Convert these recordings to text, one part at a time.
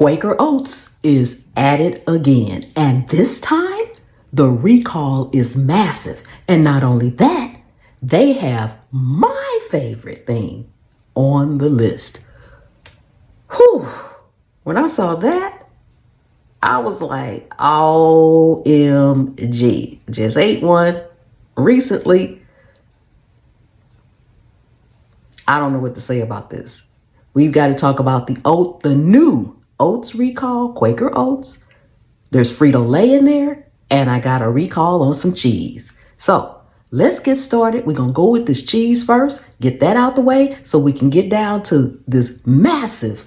Quaker Oats is at it again. And this time, the recall is massive. And not only that, they have my favorite thing on the list. Whew. When I saw that, I was like, OMG. Just ate one recently. I don't know what to say about this. We've got to talk about the new Oats recall, Quaker Oats. There's Frito-Lay in there, and I got a recall on some cheese. So let's get started. We're going to go with this cheese first, get that out the way so we can get down to this massive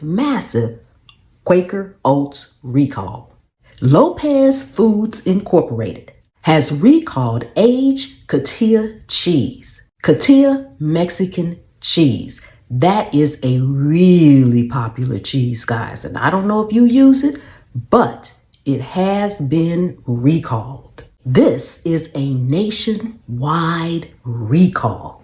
Quaker Oats recall. Lopez Foods Incorporated has recalled aged Cotija cheese. Cotija Mexican cheese. That is a really popular cheese, guys. And I don't know if you use it, but it has been recalled. This is a nationwide recall.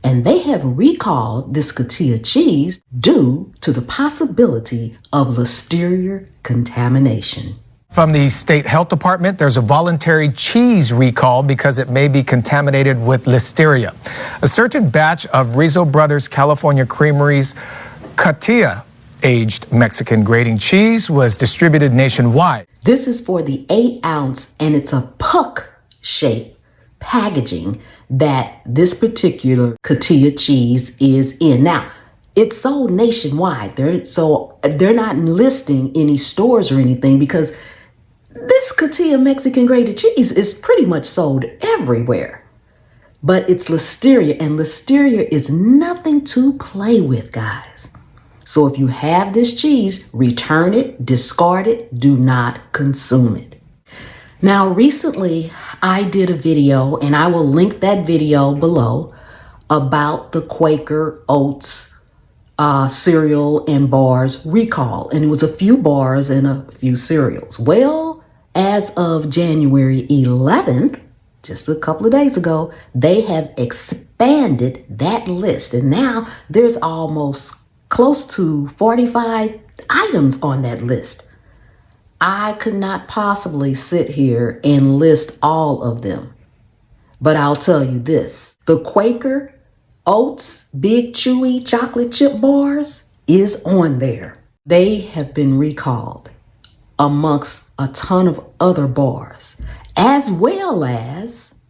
And they have recalled this Cotija cheese due to the possibility of Listeria contamination. From the state health department, there's a voluntary cheese recall because it may be contaminated with Listeria. A certain batch of Rizzo Brothers California Creamery's Cotija aged Mexican grating cheese was distributed nationwide. This is for the 8-ounce, and it's a puck shape packaging that this particular Cotija cheese is in. Now, it's sold nationwide. They're not listing any stores or anything because this Cotija Mexican grated cheese is pretty much sold everywhere. But it's Listeria, and Listeria is nothing to play with, guys. So if you have this cheese, return it, discard it, do not consume it. Now, recently, I did a video, and I will link that video below, about the Quaker Oats cereal and bars recall. And it was a few bars and a few cereals. Well, as of January 11th, just a couple of days ago, they have expanded that list. And now there's almost close to 45 items on that list. I could not possibly sit here and list all of them. But I'll tell you this, the Quaker Oats Big Chewy Chocolate Chip Bars is on there. They have been recalled amongst a ton of other bars, as well as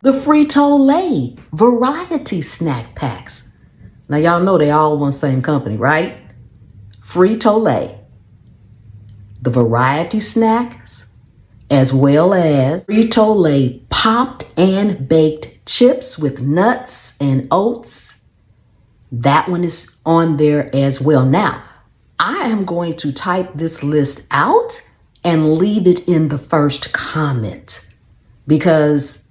the Frito-Lay variety snack packs. Now, y'all know they all one same company, right? Frito-Lay, the variety snacks, as well as Frito-Lay popped and baked chips with nuts and oats. That one is on there as well. Now, I am going to type this list out and leave it in the first comment because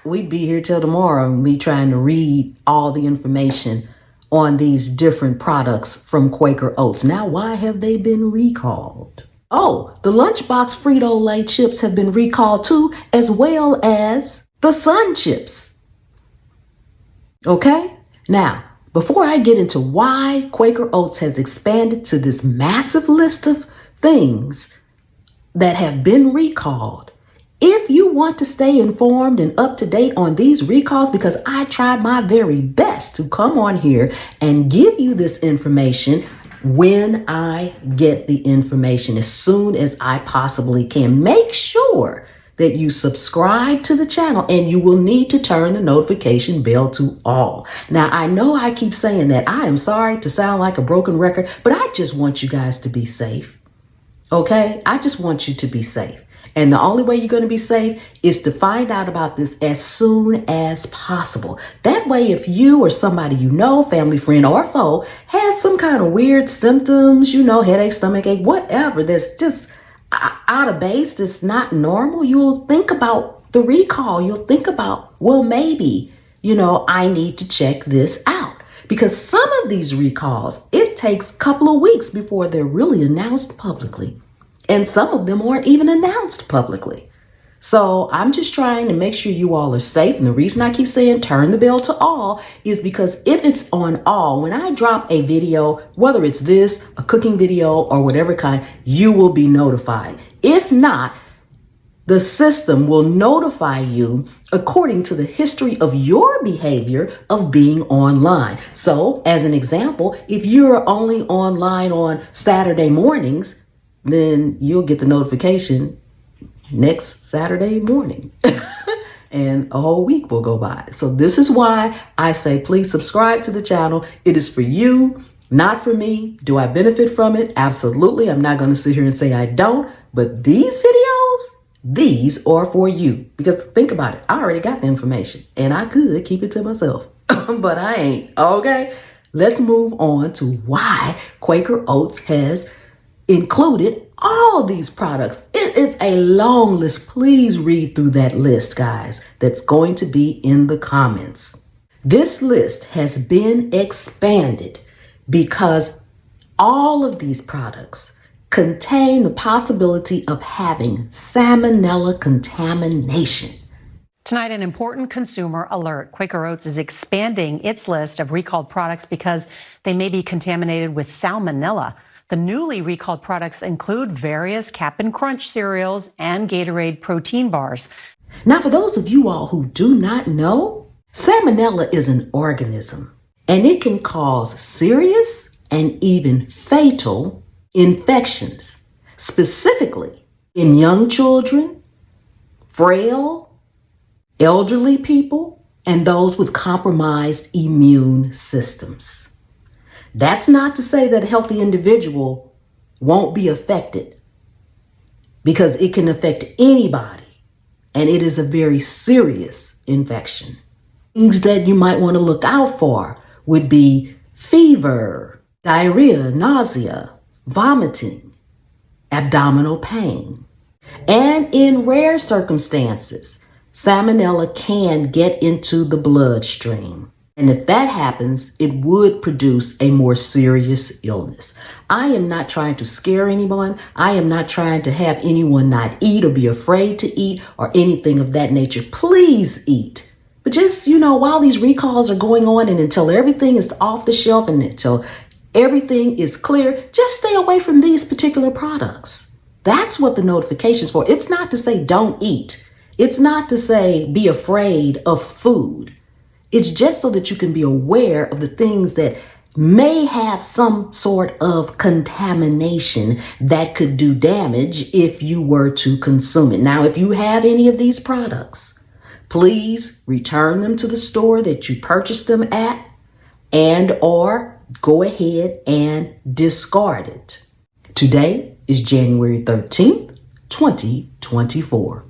we'd be here till tomorrow and me trying to read all the information on these different products from Quaker Oats. Now, why have they been recalled? Oh, the Lunchbox Frito-Lay chips have been recalled too, as well as the Sun chips. Okay? Now, before I get into why Quaker Oats has expanded to this massive list of things that have been recalled, if you want to stay informed and up to date on these recalls, because I tried my very best to come on here and give you this information when I get the information as soon as I possibly can. Make sure that you subscribe to the channel, and you will need to turn the notification bell to all. Now, I know I keep saying that. I am sorry to sound like a broken record, but I just want you guys to be safe. Okay? I just want you to be safe. And the only way you're going to be safe is to find out about this as soon as possible. That way, if you or somebody you know, family, friend, or foe, has some kind of weird symptoms, headache, stomachache, whatever, that's just out of base, that's not normal, you'll think about the recall. You'll think about, well, maybe, I need to check this out. Because some of these recalls, it takes a couple of weeks before they're really announced publicly. And some of them aren't even announced publicly. So I'm just trying to make sure you all are safe. And the reason I keep saying turn the bell to all is because if it's on all, when I drop a video, whether it's this, a cooking video or whatever kind, you will be notified. If not, the system will notify you according to the history of your behavior of being online. So as an example, if you're only online on Saturday mornings, then you'll get the notification next Saturday morning and a whole week will go by. So this is why I say, please subscribe to the channel. It is for you, not for me. Do I benefit from it? Absolutely. I'm not going to sit here and say I don't, but these are for you, because think about it. I already got the information and I could keep it to myself, but I ain't. Okay. Let's move on to why Quaker Oats has included all these products. It is a long list. Please read through that list, guys. That's going to be in the comments. This list has been expanded because all of these products contain the possibility of having salmonella contamination. Tonight, an important consumer alert. Quaker Oats is expanding its list of recalled products because they may be contaminated with salmonella. The newly recalled products include various Cap'n Crunch cereals and Gatorade protein bars. Now, for those of you all who do not know, salmonella is an organism, and it can cause serious and even fatal infections, specifically in young children, frail, elderly people, and those with compromised immune systems. That's not to say that a healthy individual won't be affected, because it can affect anybody, and it is a very serious infection. Things that you might want to look out for would be fever, diarrhea, nausea, vomiting, abdominal pain. And in rare circumstances, salmonella can get into the bloodstream. And if that happens, it would produce a more serious illness. I am not trying to scare anyone. I am not trying to have anyone not eat or be afraid to eat or anything of that nature. Please eat. But just, while these recalls are going on and until everything is off the shelf and until everything is clear, just stay away from these particular products. That's what the notification is for. It's not to say don't eat. It's not to say be afraid of food. It's just so that you can be aware of the things that may have some sort of contamination that could do damage if you were to consume it. Now, if you have any of these products, please return them to the store that you purchased them at, and or go ahead and discard it. Today is January 13th, 2024.